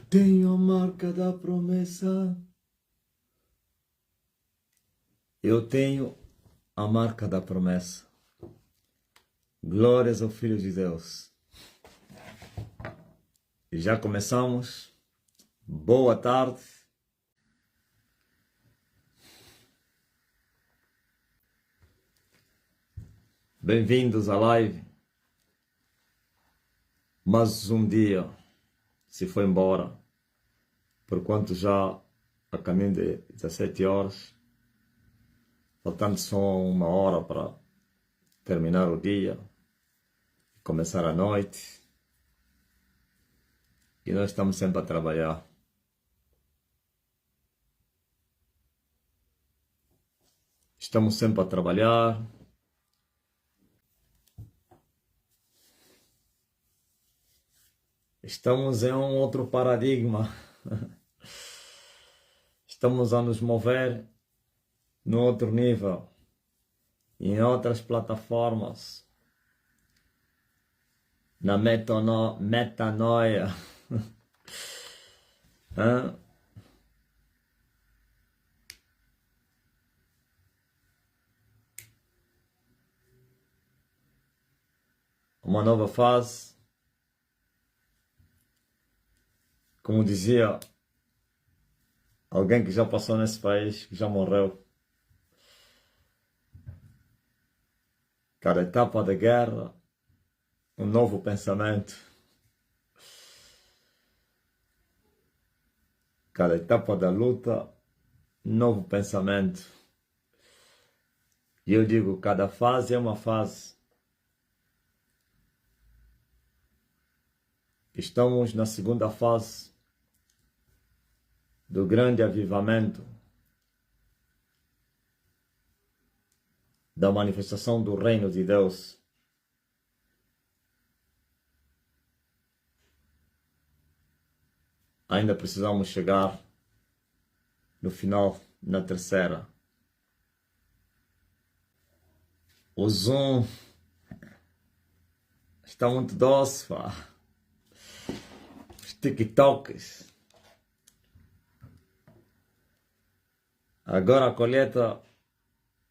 Tenho a marca da promessa. Eu tenho a marca da promessa. Glórias ao Filho de Deus. E já começamos. Boa tarde. Bem-vindos à live. Mais um dia se foi embora, porquanto já a caminho de 17 horas, faltando só uma hora para terminar o dia, começar a noite, e nós estamos sempre a trabalhar. Estamos sempre a trabalhar. Estamos em um outro paradigma. Estamos a nos mover no outro nível, em outras plataformas, na metanoia. Uma nova fase. Como dizia alguém que já passou nesse país, que já morreu. Cada etapa da guerra, um novo pensamento. Cada etapa da luta, um novo pensamento. E eu digo, cada fase é uma fase. Estamos na segunda fase do grande avivamento, da manifestação do reino de Deus. Ainda precisamos chegar no final, na terceira. O Zoom está muito doce, pá. Os TikToks. Agora a colheita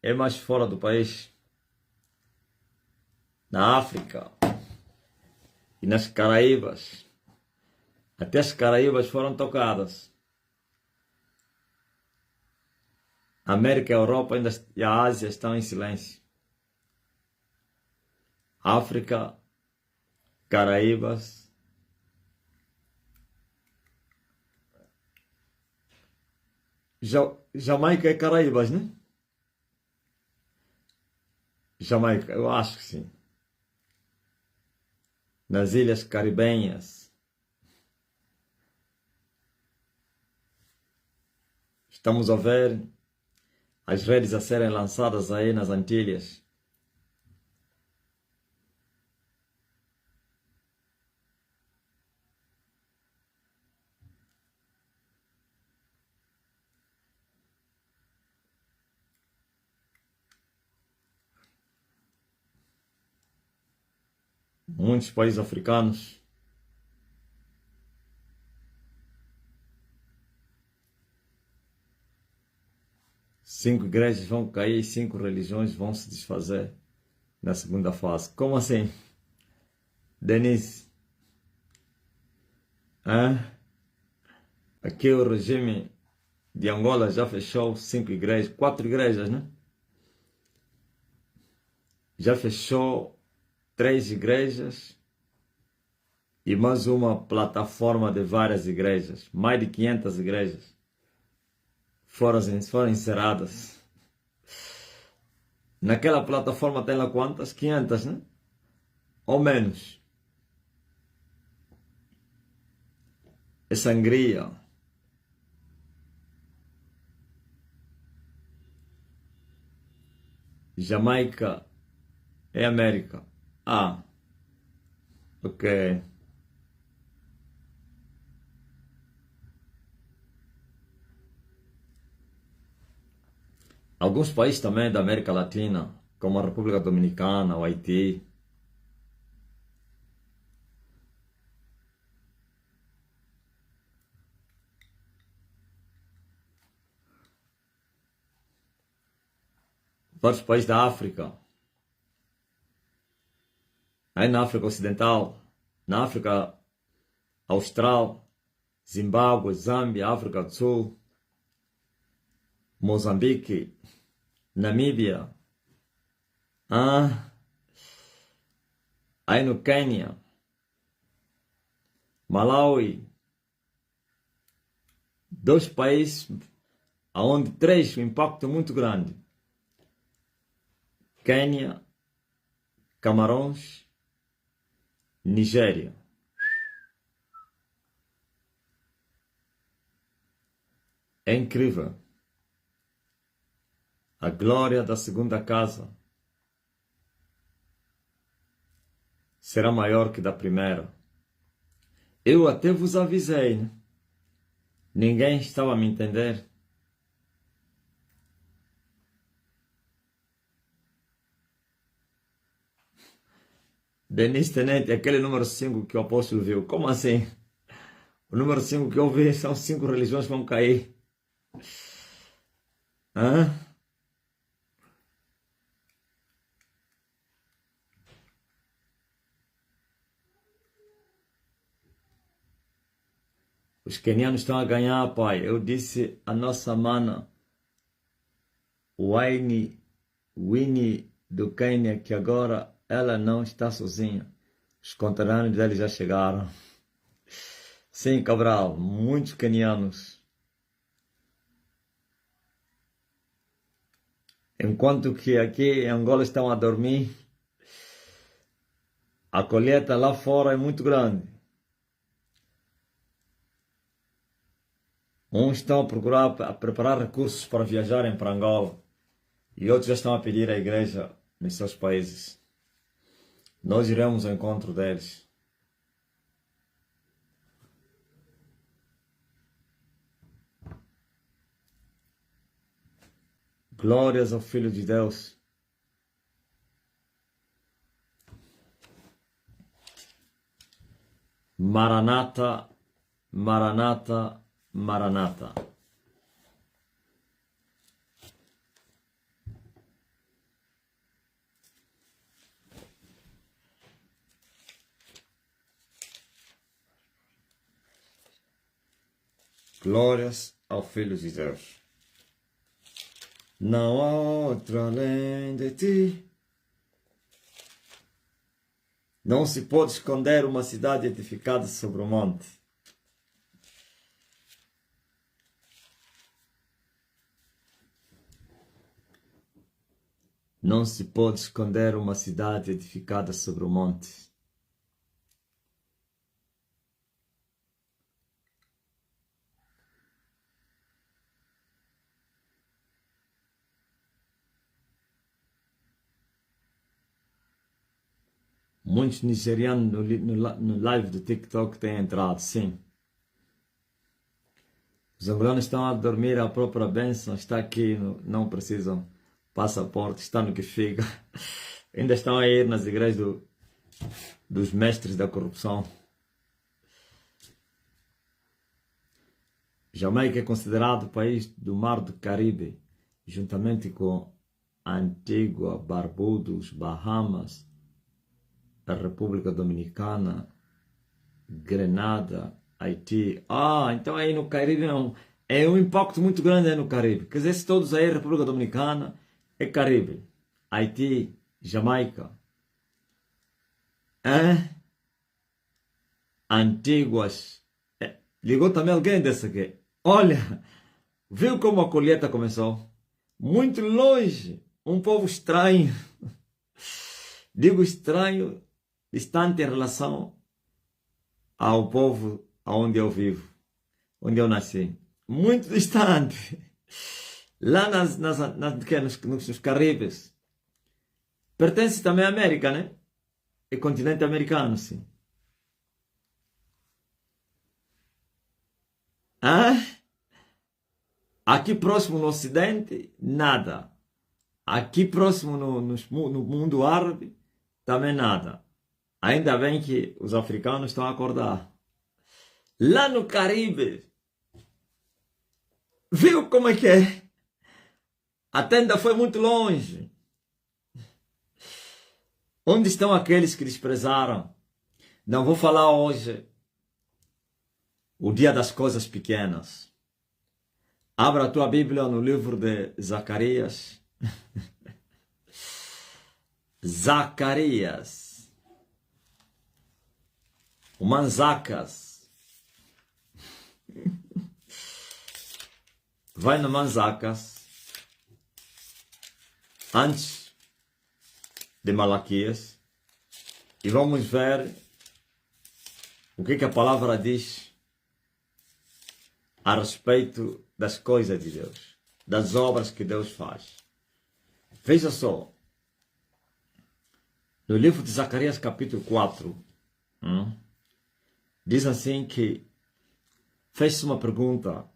é mais fora do país, na África e nas Caraíbas. Até as Caraíbas foram tocadas. A América, a Europa e a Ásia estão em silêncio. África, Caraíbas. Jamaica é Caraíbas, né? Jamaica, eu acho que sim. Nas ilhas caribenhas. Estamos a ver as redes a serem lançadas aí nas Antilhas. Muitos países africanos. Cinco igrejas vão cair, 5 religiões vão se desfazer na segunda fase. Como assim? Denise? Aqui o regime de Angola já fechou 5 igrejas, 4 igrejas, né? Já fechou 3 igrejas e mais uma plataforma de várias igrejas. Mais de 500 igrejas foram encerradas. Naquela plataforma tem lá quantas? 500, né? Ou menos. É sangria. Jamaica é América. Ok. Alguns países também da América Latina, como a República Dominicana, o Haiti. vários países da África, aí na África Ocidental, na África Austral, Zimbábue, Zâmbia, África do Sul, Moçambique, Namíbia, aí no Quênia, Malawi, 2 países onde 3 o impacto é muito grande. Quênia, Camarões, Nigéria. É incrível. A glória da segunda casa será maior que da primeira. Eu até vos avisei, né? Ninguém estava a me entender. Denise Tenente, aquele número 5 que o apóstolo viu. Como assim? O número 5 que eu vi são 5 religiões que vão cair. Hã? Os quenianos estão a ganhar, pai. Eu disse a nossa mana, Winnie do Quênia, que agora ela não está sozinha. Os conterrâneos dele já chegaram. Sim, Cabral, muitos quenianos. Enquanto que aqui em Angola estão a dormir, a colheita lá fora é muito grande. Uns estão a procurar, a preparar recursos para viajarem para Angola e outros já estão a pedir à igreja nos seus países. Nós iremos ao encontro deles. Glórias ao Filho de Deus. Maranata, Maranata, Maranata. Glórias ao Filho de Deus. Não há outro além de ti. Não se pode esconder uma cidade edificada sobre o monte. Não se pode esconder uma cidade edificada sobre o monte. Muitos nigerianos no live do TikTok têm entrado, sim. Os angolanos estão a dormir, a própria bênção está aqui, não precisam passaporte, está no que fica. Ainda estão a ir nas igrejas dos mestres da corrupção. Jamaica é considerado o país do Mar do Caribe, juntamente com Antigua, Barbudos, Bahamas, a República Dominicana, Grenada, Haiti. Então aí no Caribe é um impacto muito grande aí no Caribe. Quer dizer, se todos aí, República Dominicana, é Caribe. Haiti, Jamaica. Antíguas. Ligou também alguém dessa aqui. Olha, viu como a colheita começou? Muito longe, um povo estranho. Digo estranho, distante em relação ao povo onde eu vivo, onde eu nasci. Muito distante. Lá nos Caribes. Pertence também à América, né? É continente americano, sim. Aqui próximo no Ocidente, nada. Aqui próximo no mundo árabe, também nada. Ainda bem que os africanos estão a acordar. Lá no Caribe, viu como é que é? A tenda foi muito longe. Onde estão aqueles que desprezaram? Não vou falar hoje o dia das coisas pequenas. Abra a tua Bíblia no livro de Zacarias. Zacarias. O Manzacas. Vai no Manzacas. Antes de Malaquias. E vamos ver o que a palavra diz a respeito das coisas de Deus, das obras que Deus faz. Veja só, no livro de Zacarias capítulo 4, diz assim que fez uma pergunta.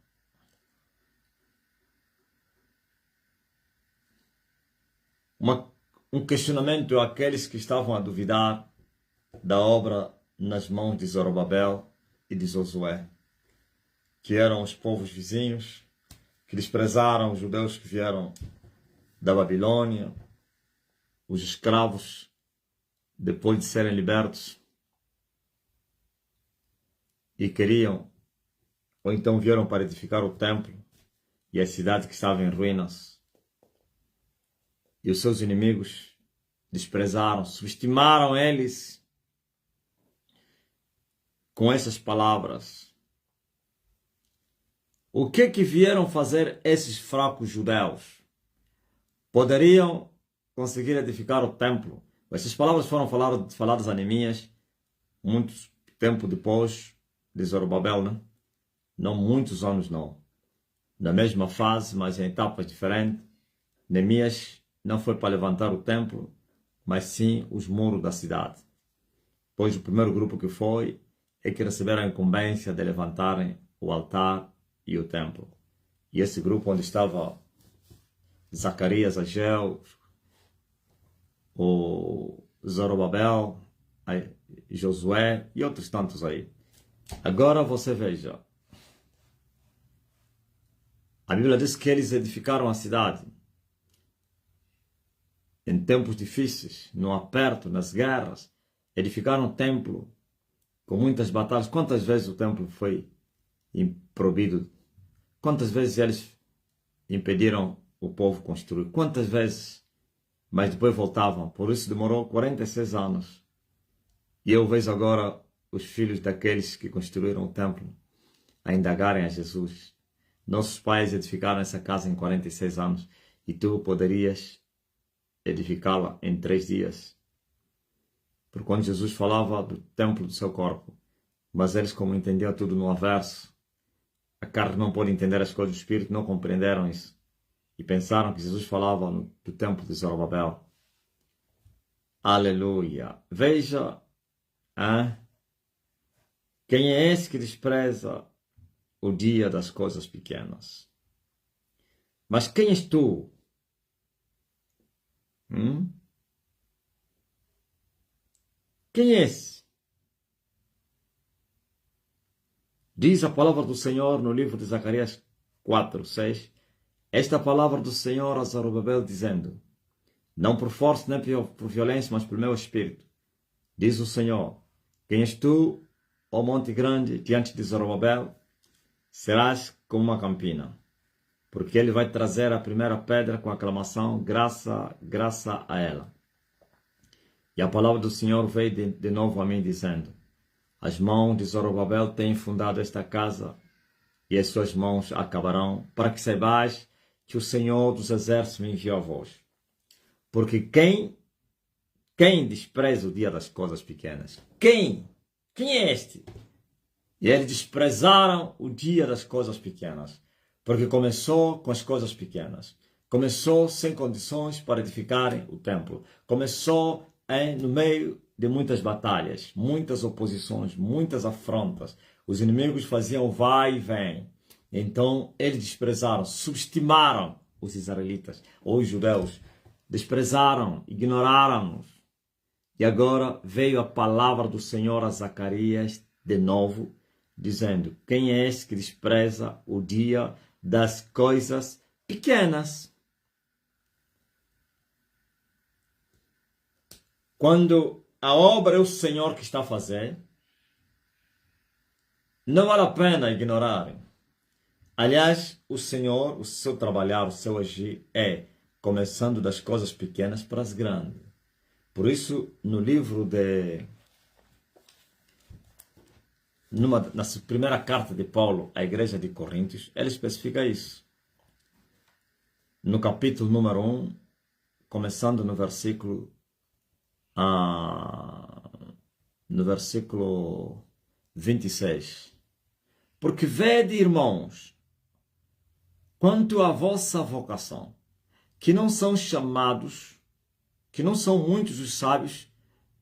Um questionamento àqueles que estavam a duvidar da obra nas mãos de Zorobabel e de Josué, que eram os povos vizinhos, que desprezaram os judeus que vieram da Babilônia, os escravos, depois de serem libertos, e queriam, ou então vieram para edificar o templo e a cidade que estava em ruínas. E os seus inimigos desprezaram, subestimaram eles com essas palavras. O que vieram fazer esses fracos judeus? Poderiam conseguir edificar o templo. Essas palavras foram faladas a Neemias muito tempo depois de Zorobabel, né? Não muitos anos não. Na mesma fase, mas em etapas diferentes. Neemias não foi para levantar o templo, mas sim os muros da cidade. Pois o primeiro grupo que foi é que receberam a incumbência de levantarem o altar e o templo. E esse grupo onde estava Zacarias, Ageu, o Zorobabel, Josué e outros tantos aí. Agora você veja. A Bíblia diz que eles edificaram a cidade. Em tempos difíceis, no aperto, nas guerras, edificaram o templo com muitas batalhas. Quantas vezes o templo foi improvido? Quantas vezes eles impediram o povo construir? Quantas vezes? Mas depois voltavam. Por isso demorou 46 anos. E eu vejo agora os filhos daqueles que construíram o templo a indagarem a Jesus. Nossos pais edificaram essa casa em 46 anos e tu poderias edificá-la em 3 dias. Porque quando Jesus falava do templo do seu corpo, mas eles, como entendiam tudo no avesso, a carne não pode entender as coisas do Espírito, não compreenderam isso. E pensaram que Jesus falava do templo de Zorobabel. Aleluia! Veja, quem é esse que despreza o dia das coisas pequenas? Mas quem és tu? Quem é esse? Diz a palavra do Senhor no livro de Zacarias 4, 6. Esta palavra do Senhor a Zorobabel dizendo: não por força nem por violência, mas por meu espírito. Diz o Senhor: quem és tu, ó monte grande, diante de Zorobabel? Serás como uma campina. Porque ele vai trazer a primeira pedra com aclamação, graça a ela. E a palavra do Senhor veio de novo a mim, dizendo: as mãos de Zorobabel têm fundado esta casa, e as suas mãos acabarão, para que saibais que o Senhor dos exércitos me enviou a vós. Porque quem despreza o dia das coisas pequenas? Quem é este? E eles desprezaram o dia das coisas pequenas. Porque começou com as coisas pequenas. Começou sem condições para edificarem o templo. Começou no meio de muitas batalhas, muitas oposições, muitas afrontas. Os inimigos faziam vai e vem. Então eles desprezaram, subestimaram os israelitas, ou os judeus. Desprezaram, ignoraram-nos. E agora veio a palavra do Senhor a Zacarias de novo, dizendo: quem é esse que despreza o dia das coisas pequenas? Quando a obra é o Senhor que está a fazer, não vale a pena ignorar. Aliás, o Senhor, o seu trabalhar, o seu agir é começando das coisas pequenas para as grandes. Por isso, no livro na primeira carta de Paulo à igreja de Coríntios, ele especifica isso. No capítulo número 1, começando no versículo 26. Porque vede, irmãos, quanto à vossa vocação, que não são muitos os sábios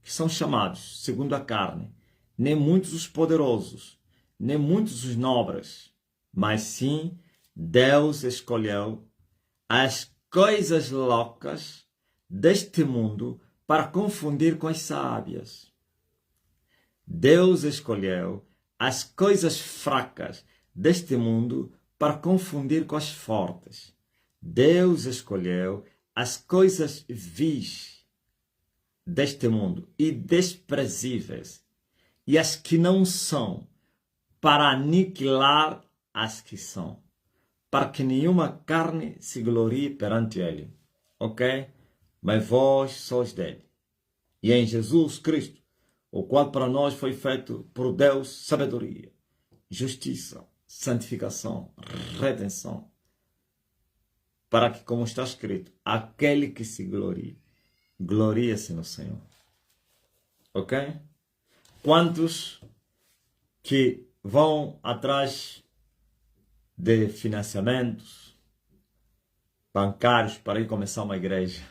que são chamados, segundo a carne, nem muitos os poderosos, nem muitos os nobres, mas sim Deus escolheu as coisas loucas deste mundo para confundir com as sábias. Deus escolheu as coisas fracas deste mundo para confundir com as fortes. Deus escolheu as coisas vis deste mundo e desprezíveis e as que não são, para aniquilar as que são, para que nenhuma carne se glorie perante ele. Ok? Mas vós sois dele. E em Jesus Cristo, o qual para nós foi feito por Deus sabedoria, justiça, santificação, redenção, para que, como está escrito, aquele que se glorie, glorie-se no Senhor. Ok? Quantos que vão atrás de financiamentos bancários para ir começar uma igreja?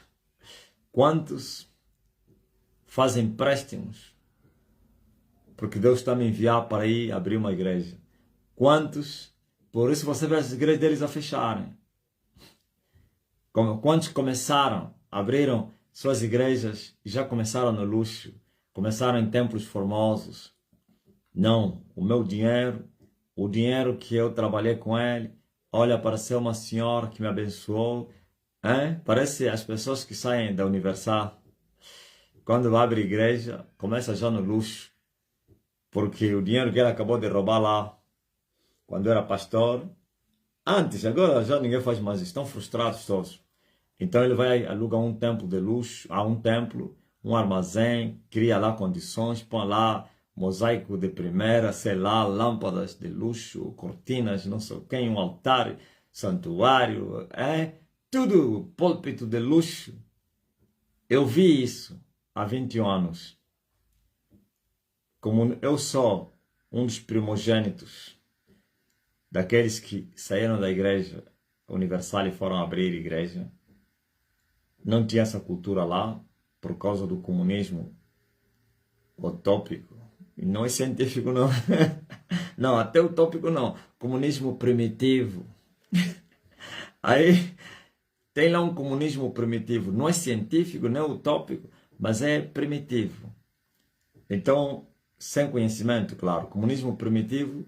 Quantos fazem empréstimos porque Deus está me enviar para ir abrir uma igreja? Quantos, por isso você vê as igrejas deles a fecharem? Quantos começaram, abriram suas igrejas e já começaram no luxo, começaram em templos formosos? Não, o meu dinheiro, o dinheiro que eu trabalhei com ele, olha, para ser uma senhora que me abençoou. Parece as pessoas que saem da Universal, quando abre igreja, começa já no luxo, porque o dinheiro que ele acabou de roubar lá, quando era pastor, antes, agora já ninguém faz mais isso, estão frustrados todos. Então ele vai alugar um templo de luxo, um armazém, cria lá condições, põe lá mosaico de primeira, sei lá, lâmpadas de luxo, cortinas, não sei o que, um altar, santuário, tudo púlpito de luxo. Eu vi isso há 21 anos. Como eu sou um dos primogênitos daqueles que saíram da igreja Universal e foram abrir igreja, não tinha essa cultura lá por causa do comunismo utópico. E não é científico, não. Não, até utópico não. Comunismo primitivo. Aí tem lá um comunismo primitivo. Não é científico, não é utópico, mas é primitivo. Então, sem conhecimento, claro. Comunismo primitivo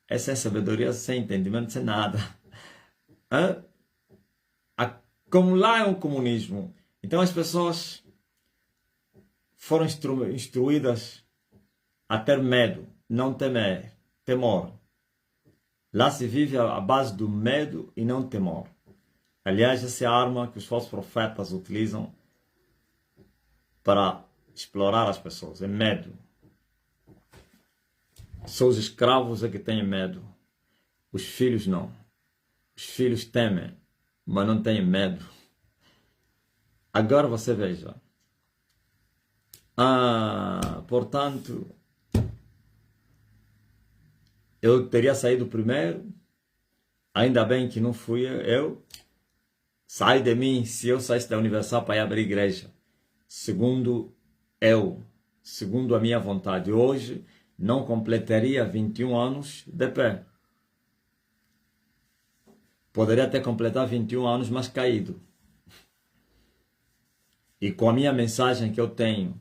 é sem sabedoria, sem entendimento, sem nada. Como lá é um comunismo, então as pessoas foram instruídas a ter medo, não temer, temor. Lá se vive à base do medo e não temor. Aliás, essa é a arma que os falsos profetas utilizam para explorar as pessoas, é medo. São os escravos é que têm medo, os filhos não. Os filhos temem, mas não têm medo. Agora você veja. Portanto, eu teria saído primeiro. Ainda bem que não fui eu. Sai de mim se eu saísse da Universal para ir abrir igreja. Segundo a minha vontade. Hoje não completaria 21 anos de pé. Poderia ter completado 21 anos, mas caído. E com a minha mensagem que eu tenho,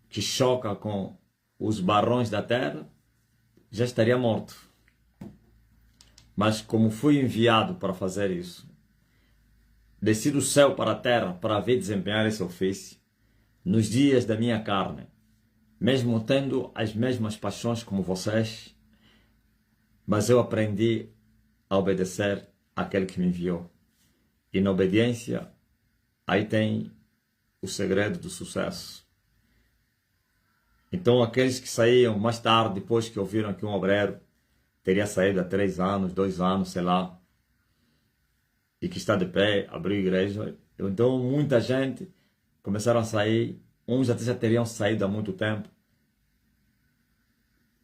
que choca com os barões da terra, já estaria morto. Mas como fui enviado para fazer isso, desci do céu para a terra para ver desempenhar esse ofício, nos dias da minha carne, mesmo tendo as mesmas paixões como vocês, mas eu aprendi a obedecer àquele que me enviou. E na obediência, aí tem o segredo do sucesso. Então, aqueles que saíam mais tarde, depois que ouviram que um obreiro teria saído há 3 anos, 2 anos, sei lá, e que está de pé, abriu igreja. Então, muita gente começaram a sair, uns até já teriam saído há muito tempo,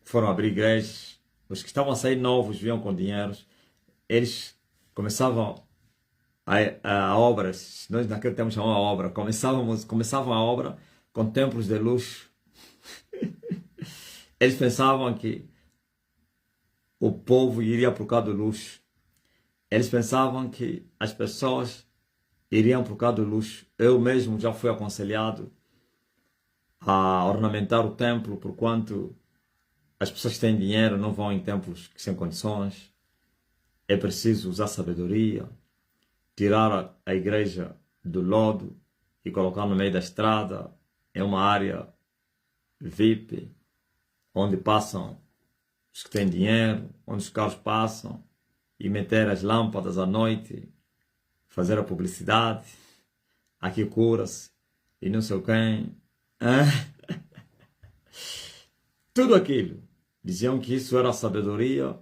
foram abrir igrejas. Os que estavam a sair novos, vinham com dinheiros, eles começavam a obras, nós naquele tempo chamamos a obra, começavam a obra com templos de luxo. Eles pensavam que o povo iria por causa do luxo. Eles pensavam que as pessoas iriam por causa do luxo. Eu mesmo já fui aconselhado a ornamentar o templo, porquanto as pessoas que têm dinheiro não vão em templos que sem condições. É preciso usar sabedoria, tirar a igreja do lodo e colocar no meio da estrada, em uma área VIP, onde passam os que têm dinheiro, onde os carros passam, e meter as lâmpadas à noite, fazer a publicidade, aqui cura-se, e não sei quem. Tudo aquilo. Diziam que isso era sabedoria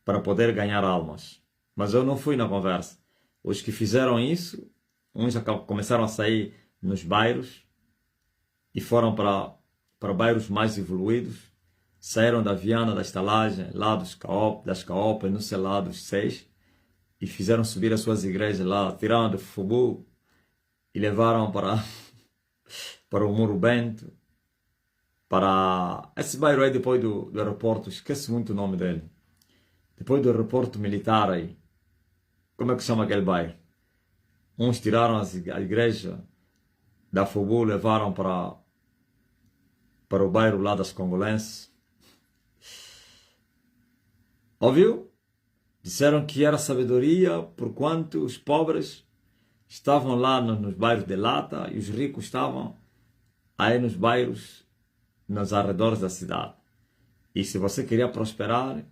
para poder ganhar almas. Mas eu não fui na conversa. Os que fizeram isso, uns já começaram a sair nos bairros e foram para bairros mais evoluídos. Saíram da Viana, da estalagem, lá das Caopas, não sei lá, dos 6, e fizeram subir as suas igrejas lá, tiraram do Fubu e levaram para o Muro Bento, para esse bairro aí depois do aeroporto, esqueço muito o nome dele, depois do aeroporto militar aí, como é que chama aquele bairro? Uns tiraram a igreja da Fubu, levaram para o bairro lá das Congolenses. Ouviu? Disseram que era sabedoria, porquanto os pobres estavam lá nos bairros de lata e os ricos estavam aí nos bairros, nos arredores da cidade. E se você queria prosperar,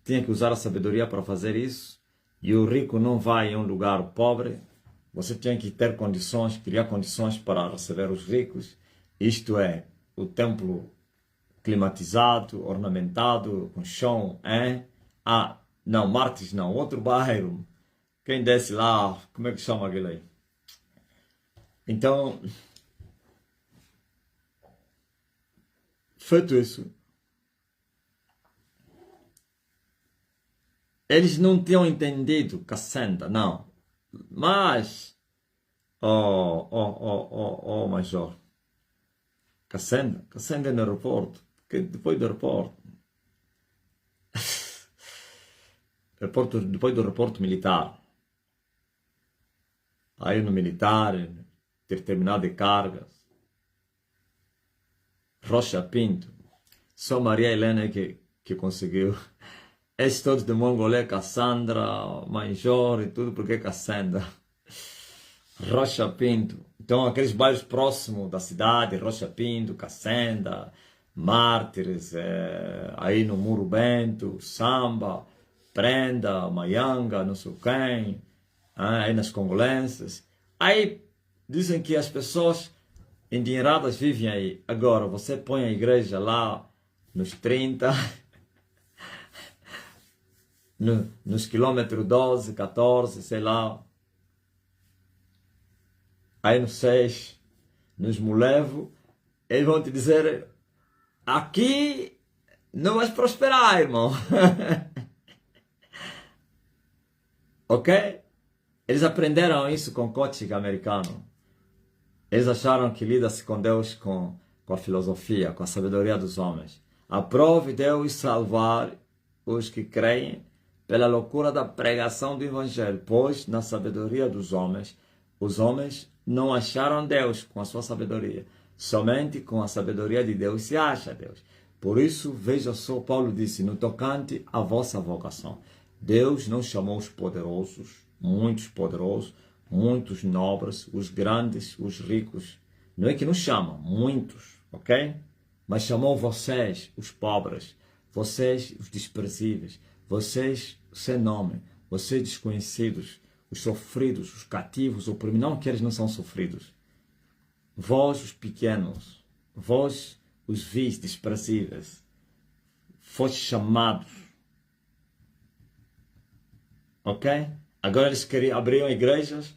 tinha que usar a sabedoria para fazer isso. E o rico não vai em um lugar pobre. Você tinha que ter condições, criar condições para receber os ricos. Isto é, o templo climatizado, ornamentado, com chão, hein? Não, Martins não, outro bairro. Quem desce lá, como é que chama aquele aí? Então, feito isso, eles não tinham entendido Cassandra, não. Mas, Major, Cassandra é no aeroporto, porque depois do aeroporto, depois do aeroporto militar, aí no militar, ter terminado de cargas, Rocha Pinto, só Maria Helena que conseguiu. Esses todos de Mongolé, Cassandra, Major e tudo, porque Cassandra. Rocha Pinto. Então, aqueles bairros próximos da cidade, Rocha Pinto, Cassandra, Mártires, aí no Muro Bento, Samba, Prenda, Maianga, não sei quem, aí nas Congolenses. Aí dizem que as pessoas endinheiradas vivem aí. Agora, você põe a igreja lá nos 30, nos quilômetros 12, 14, sei lá. Aí nos 6, nos Mulevo, eles vão te dizer, aqui não vais prosperar, irmão. Ok? Eles aprenderam isso com coaching americano. Eles acharam que lida-se com Deus com a filosofia, com a sabedoria dos homens. Aprove Deus salvar os que creem pela loucura da pregação do Evangelho, pois na sabedoria dos homens, os homens não acharam Deus com a sua sabedoria. Somente com a sabedoria de Deus se acha Deus. Por isso, veja só, Paulo disse, no tocante à vossa vocação, Deus não chamou os poderosos, muitos nobres, os grandes, os ricos, Não é que nos chama, muitos, ok? Mas chamou vocês, os pobres, vocês, os desprezíveis, vocês sem nome, vocês desconhecidos, os sofridos, os cativos, oprimidos, não que eles não são sofridos. Vós, os pequenos, vós, os vis, desprezíveis, foste chamados, ok? Agora eles abriam igrejas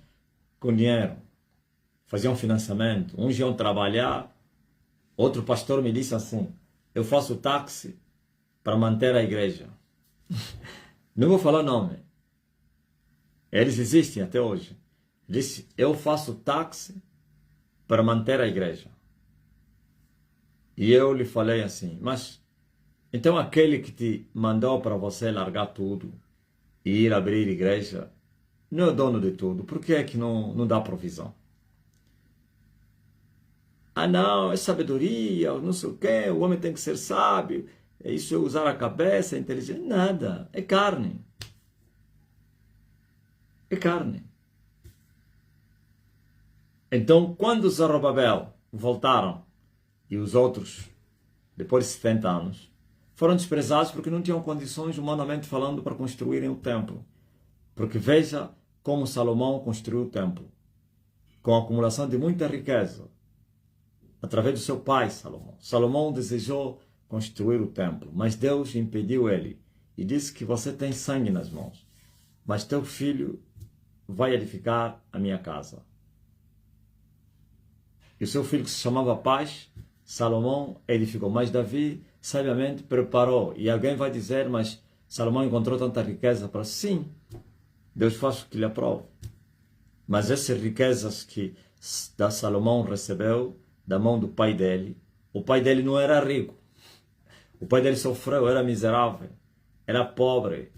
com dinheiro, faziam financiamento, uns iam trabalhar. Outro pastor me disse assim, eu faço táxi para manter a igreja. Não vou falar nome. Eles existem até hoje. Disse, eu faço táxi para manter a igreja. E eu lhe falei assim, mas então aquele que te mandou para você largar tudo e ir abrir igreja, não é dono de tudo, por que é que não dá provisão? Ah não, é sabedoria, não sei o quê, o homem tem que ser sábio, isso é usar a cabeça, é inteligente, nada, é carne. É carne. Então, quando Zorobabel voltaram e os outros, depois de 70 anos, foram desprezados porque não tinham condições, humanamente falando, para construírem o templo. Porque veja como Salomão construiu o templo, com a acumulação de muita riqueza, através do seu pai Salomão. Salomão desejou construir o templo, mas Deus impediu ele e disse que você tem sangue nas mãos, mas teu filho vai edificar a minha casa. E o seu filho, que se chamava Paz, Salomão edificou, mas Davi sabiamente preparou. E alguém vai dizer, mas Salomão encontrou tanta riqueza para sim, Deus faz o que lhe aprova. Mas essas riquezas que Salomão recebeu da mão do pai dele, o pai dele não era rico, o pai dele sofreu, era miserável, era pobre,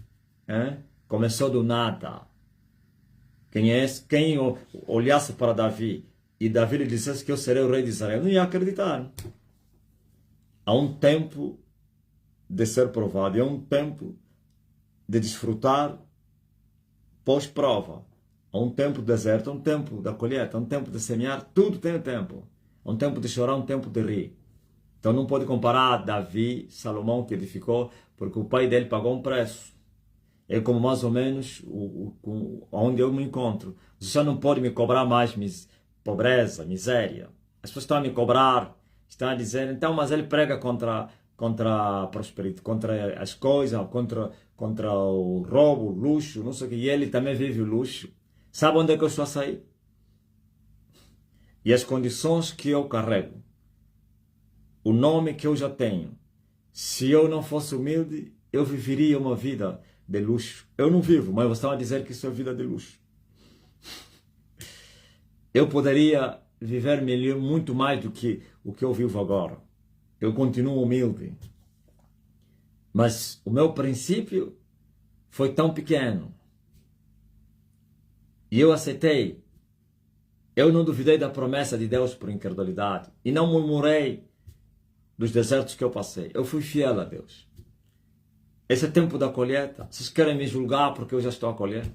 hein? Começou do nada. Quem olhasse para Davi e Davi lhe dissesse que eu serei o rei de Israel, não ia acreditar. Há um tempo de ser provado, e há um tempo de desfrutar pós-prova. Há um tempo do deserto, há um tempo da colheita, há um tempo de semear, tudo tem um tempo. Há um tempo de chorar, um tempo de rir. Então não pode comparar Davi, Salomão que edificou, porque o pai dele pagou um preço. É como mais ou menos onde eu me encontro. Você já não pode me cobrar mais pobreza, miséria. As pessoas estão a me cobrar, estão a dizer, então, mas ele prega contra a prosperidade, contra as coisas, contra o roubo, o luxo, não sei o que, e ele também vive o luxo. Sabe onde é que eu estou a sair? E as condições que eu carrego, o nome que eu já tenho, se eu não fosse humilde, eu viveria uma vida de luxo. Eu não vivo, mas vocês estão a dizer que isso é vida de luxo. Eu poderia viver melhor, muito mais do que o que eu vivo agora. Eu continuo humilde. Mas o meu princípio foi tão pequeno. E eu aceitei. Eu não duvidei da promessa de Deus por incredulidade. E não murmurei dos desertos que eu passei. Eu fui fiel a Deus. Esse é tempo da colheita. Vocês querem me julgar porque eu já estou a colher?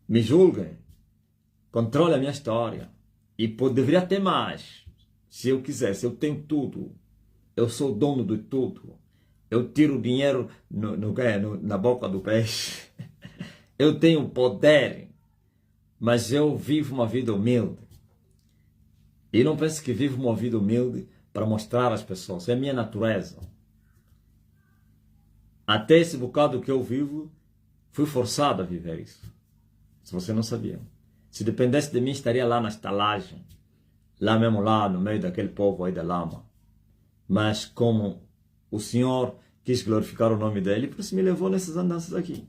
Me julguem. Controle a minha história. E deveria ter mais. Se eu quisesse. Eu tenho tudo. Eu sou dono de tudo. Eu tiro dinheiro na boca do peixe. Eu tenho poder. Mas eu vivo uma vida humilde. E não pense que vivo uma vida humilde para mostrar às pessoas. É a minha natureza. Até esse bocado que eu vivo, fui forçado a viver isso. Se você não sabia. Se dependesse de mim, estaria lá na estalagem. Lá mesmo, lá no meio daquele povo aí da lama. Mas como o Senhor quis glorificar o nome dele, por isso me levou nessas andanças aqui.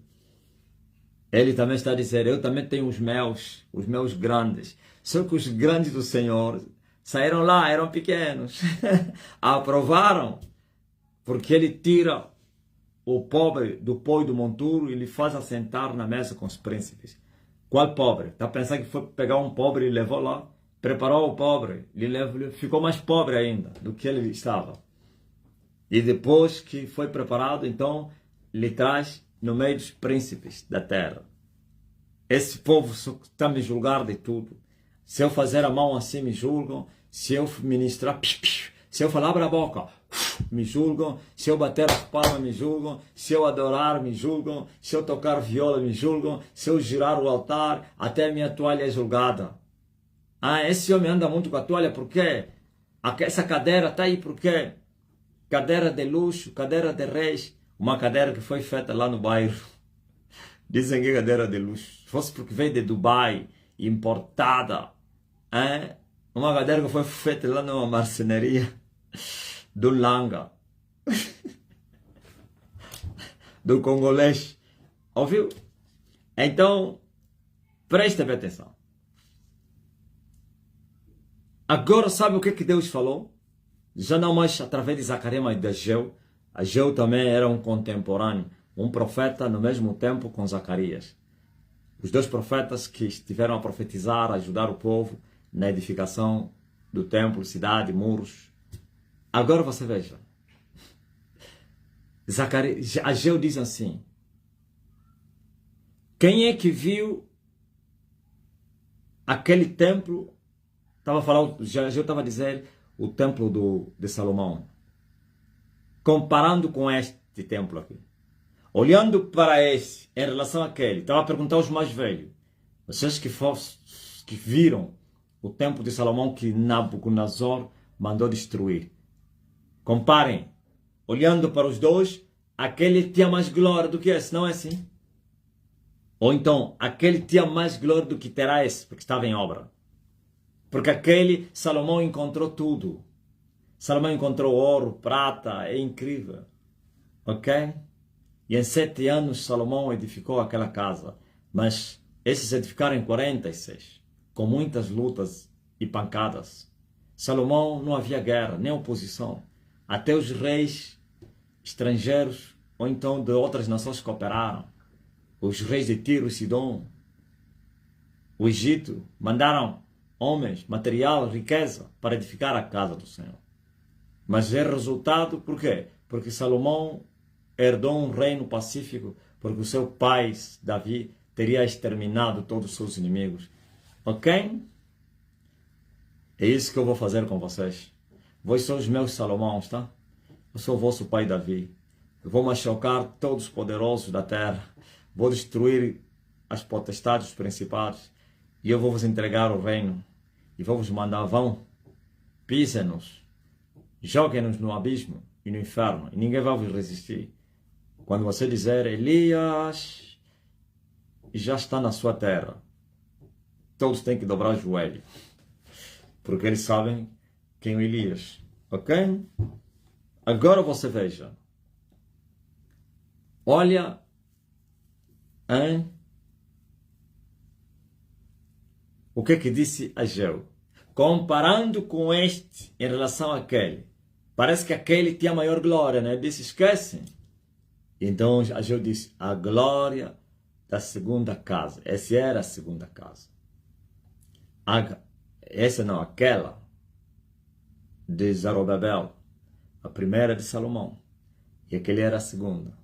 Ele também está a dizer, eu também tenho os meus grandes. Só que os grandes do Senhor saíram lá, eram pequenos. Aprovaram. Porque ele tira o pobre do pó e do monturo e lhe faz assentar na mesa com os príncipes. Qual pobre? Está pensando que foi pegar um pobre e levou lá? Preparou o pobre, ficou mais pobre ainda do que ele estava. E depois que foi preparado, então, lhe traz no meio dos príncipes da terra. Esse povo está a me julgar de tudo. Se eu fazer a mão assim, me julgam. Se eu ministrar, se eu falar abra a boca, me julgam. Se eu bater as palmas, me julgam. Se eu adorar, me julgam. Se eu tocar viola, me julgam. Se eu girar o altar, até a minha toalha é julgada. Ah, esse homem anda muito com a toalha, por quê? Essa cadeira está aí, por quê? Cadeira de luxo, cadeira de reis. Uma cadeira que foi feita lá no bairro. Dizem que é cadeira de luxo. Se fosse porque veio de Dubai, importada. Uma cadeira que foi feita lá numa marcenaria do Langa. Do congolês. Ouviu? Então, preste atenção. Agora sabe o que Deus falou? Já não mais através de Zacarias, mas de Ageu. Ageu também era um contemporâneo, um profeta no mesmo tempo com Zacarias. Os dois profetas que estiveram a profetizar, a ajudar o povo na edificação do templo, cidade, muros. Agora você veja. Ageu diz assim: quem é que viu aquele templo? Ageu estava a dizer o templo de Salomão. Comparando com este templo aqui. Olhando para esse, em relação àquele, estava a perguntar aos mais velhos. Vocês que viram o templo de Salomão que Nabucodonosor mandou destruir. Comparem. Olhando para os dois, aquele tinha mais glória do que esse, não é assim? Ou então, aquele tinha mais glória do que terá esse, porque estava em obra. Porque aquele, Salomão encontrou tudo. Salomão encontrou ouro, prata, é incrível. Ok? E em 7 anos Salomão edificou aquela casa. Mas esses edificaram em 46, com muitas lutas e pancadas. Salomão não havia guerra, nem oposição. Até os reis estrangeiros, ou então de outras nações cooperaram. Os reis de Tiro e Sidom, o Egito, mandaram homens, material, riqueza para edificar a casa do Senhor. Mas é resultado, por quê? Porque Salomão herdou um reino pacífico, porque o seu pai, Davi, teria exterminado todos os seus inimigos. Ok? É isso que eu vou fazer com vocês. Vós são os meus Salomãos, tá? Eu sou o vosso pai Davi. Eu vou machucar todos os poderosos da terra. Vou destruir as potestades, os principados. E eu vou vos entregar o reino. E vou vos mandar, vão, pisem-nos, joguem-nos no abismo e no inferno. E ninguém vai vos resistir. Quando você dizer, Elias já está na sua terra, todos têm que dobrar o joelho. Porque eles sabem quem é o Elias. Ok? Agora você veja. Olha, o que disse Ageu? Comparando com este em relação àquele. Parece que aquele tinha maior glória, né? Ele disse, esquecem. Então Ageu disse, a glória da segunda casa. Essa era a segunda casa. Essa não, aquela de Zorobabel. A primeira de Salomão. E aquele era a segunda.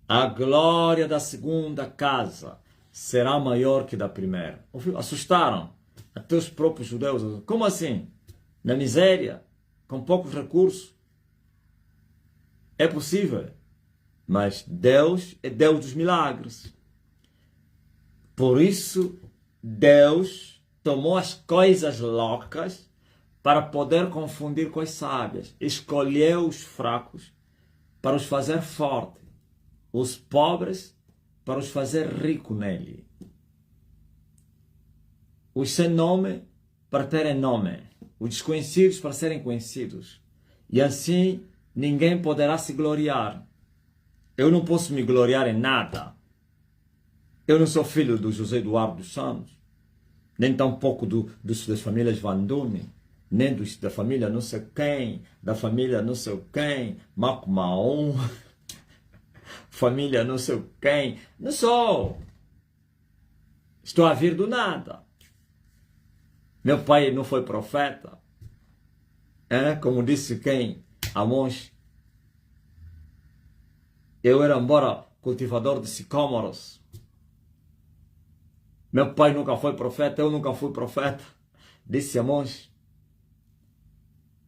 A glória da segunda casa será maior que da primeira. Assustaram até os próprios judeus. Como assim? Na miséria, com poucos recursos. É possível. Mas Deus é Deus dos milagres. Por isso, Deus tomou as coisas loucas para poder confundir com as sábias. Escolheu os fracos para os fazer fortes. Os pobres para os fazer ricos nele. Os sem nome para terem nome. Os desconhecidos para serem conhecidos. E assim ninguém poderá se gloriar. Eu não posso me gloriar em nada. Eu não sou filho do José Eduardo dos Santos. Nem tampouco das famílias Van Dunen. Nem da família não sei quem. Da família não sei quem. Marco Maon. Família não sei quem. Não sou. Estou a vir do nada. Meu pai não foi profeta. Como disse quem? Amós. Eu era, embora cultivador de sicômoros. Meu pai nunca foi profeta, eu nunca fui profeta. Disse Amós.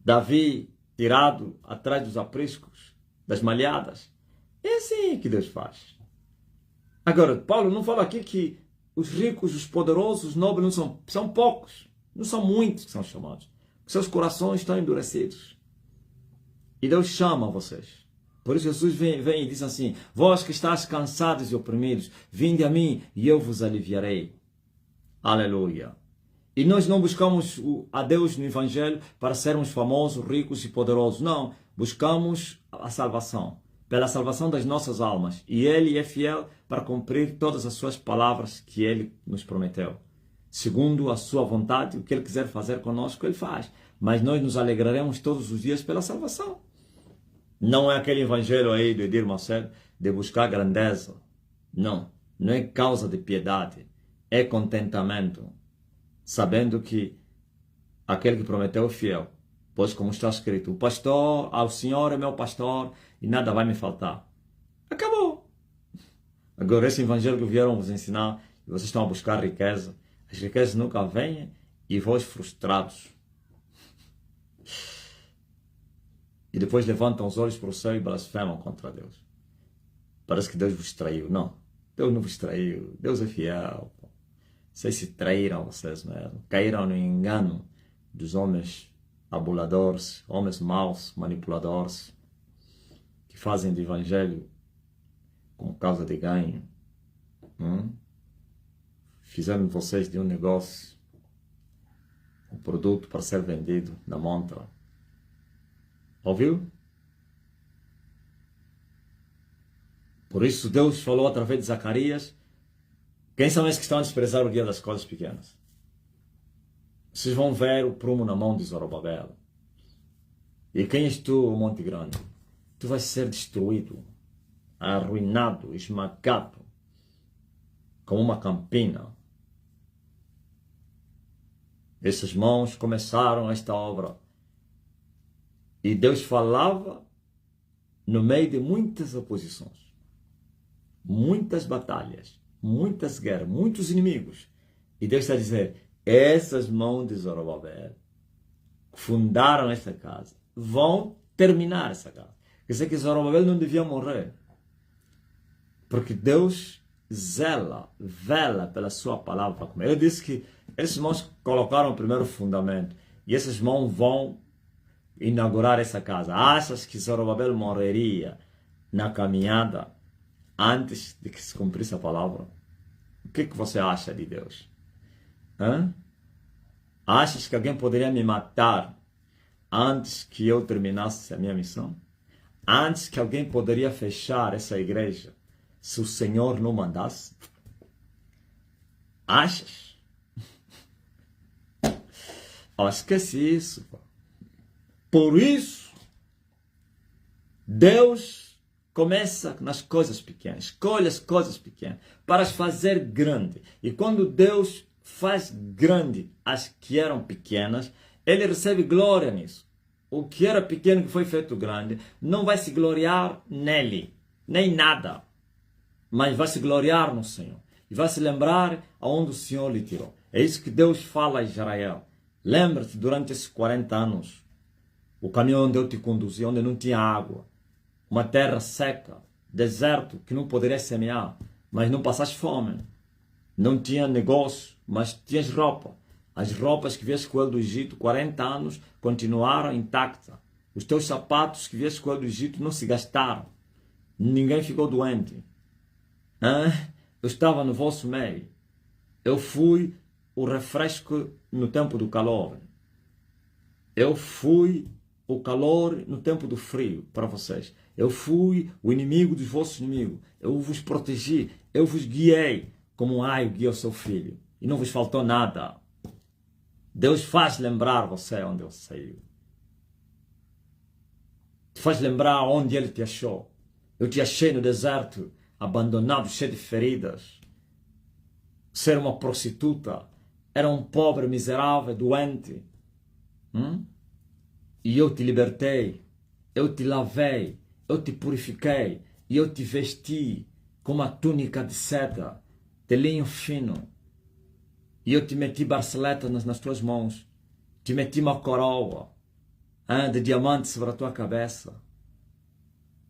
Davi tirado atrás dos apriscos, das malhadas. É assim que Deus faz. Agora, Paulo não fala aqui que os ricos, os poderosos, os nobres não são poucos. Não são muitos que são chamados. Seus corações estão endurecidos. E Deus chama vocês. Por isso Jesus vem e diz assim: vós que estáis cansados e oprimidos, vinde a mim e eu vos aliviarei. Aleluia. E nós não buscamos a Deus no Evangelho para sermos famosos, ricos e poderosos. Não. Buscamos a salvação. Pela salvação das nossas almas. E Ele é fiel para cumprir todas as suas palavras que Ele nos prometeu. Segundo a sua vontade, o que Ele quiser fazer conosco, Ele faz. Mas nós nos alegraremos todos os dias pela salvação. Não é aquele evangelho aí do Edir Macedo de buscar grandeza. Não. Não é causa de piedade. É contentamento. Sabendo que aquele que prometeu é fiel. Pois como está escrito, o Senhor é meu pastor e nada vai me faltar. Acabou. Agora esse evangelho que vieram vos ensinar, e vocês estão a buscar riqueza. As riquezas nunca vêm e vós frustrados. E depois levantam os olhos para o céu e blasfemam contra Deus. Parece que Deus vos traiu. Não, Deus não vos traiu. Deus é fiel. Vocês se traíram vocês mesmos. Caíram no engano dos homens abuladores, homens maus, manipuladores, que fazem do evangelho como causa de ganho. Fizeram vocês de um negócio, um produto para ser vendido na montra. Ouviu? Por isso Deus falou através de Zacarias: quem são esses que estão a desprezar o dia das coisas pequenas? Vocês vão ver o prumo na mão de Zorobabel. E quem és tu, o Monte Grande? Tu vais ser destruído, arruinado, esmagado, como uma campina. Essas mãos começaram esta obra. E Deus falava no meio de muitas oposições, muitas batalhas, muitas guerras, muitos inimigos. E Deus está a dizer: essas mãos de Zorobabel fundaram esta casa, vão terminar essa casa. Quer dizer que Zorobabel não devia morrer, porque Deus vela pela sua palavra. Ele disse que esses mãos colocaram o primeiro fundamento e essas mãos vão inaugurar essa casa. Achas que Zorobabel morreria na caminhada antes de que se cumprisse a palavra? O que você acha de Deus? Achas que alguém poderia me matar antes que eu terminasse a minha missão? Antes que alguém poderia fechar essa igreja se o Senhor não mandasse? Achas? Esquece isso. Por isso, Deus começa nas coisas pequenas. Escolhe as coisas pequenas para as fazer grande. E quando Deus faz grande as que eram pequenas, Ele recebe glória nisso. O que era pequeno que foi feito grande, não vai se gloriar nele, nem nada. Mas vai se gloriar no Senhor. E vai se lembrar aonde o Senhor lhe tirou. É isso que Deus fala a Israel. Lembra-te durante esses 40 anos. O caminho onde eu te conduzi, onde não tinha água. Uma terra seca, deserto, que não poderia semear. Mas não passaste fome. Não tinha negócio, mas tinhas roupa. As roupas que vieste com ele do Egito, 40 anos, continuaram intactas. Os teus sapatos que vieste com ele do Egito não se gastaram. Ninguém ficou doente. Eu estava no vosso meio. Eu fui o refresco no tempo do calor. Eu fui o calor no tempo do frio para vocês. Eu fui o inimigo dos vossos inimigos. Eu vos protegi. Eu vos guiei como um aio guia o seu filho. E não vos faltou nada. Deus faz lembrar você onde ele saiu. Te faz lembrar onde ele te achou. Eu te achei no deserto, abandonado, cheio de feridas. Ser uma prostituta. Era um pobre, miserável, doente. E eu te libertei. Eu te lavei. Eu te purifiquei. E eu te vesti com uma túnica de seda, de linho fino. E eu te meti barceleta nas tuas mãos. Te meti uma coroa de diamante sobre a tua cabeça.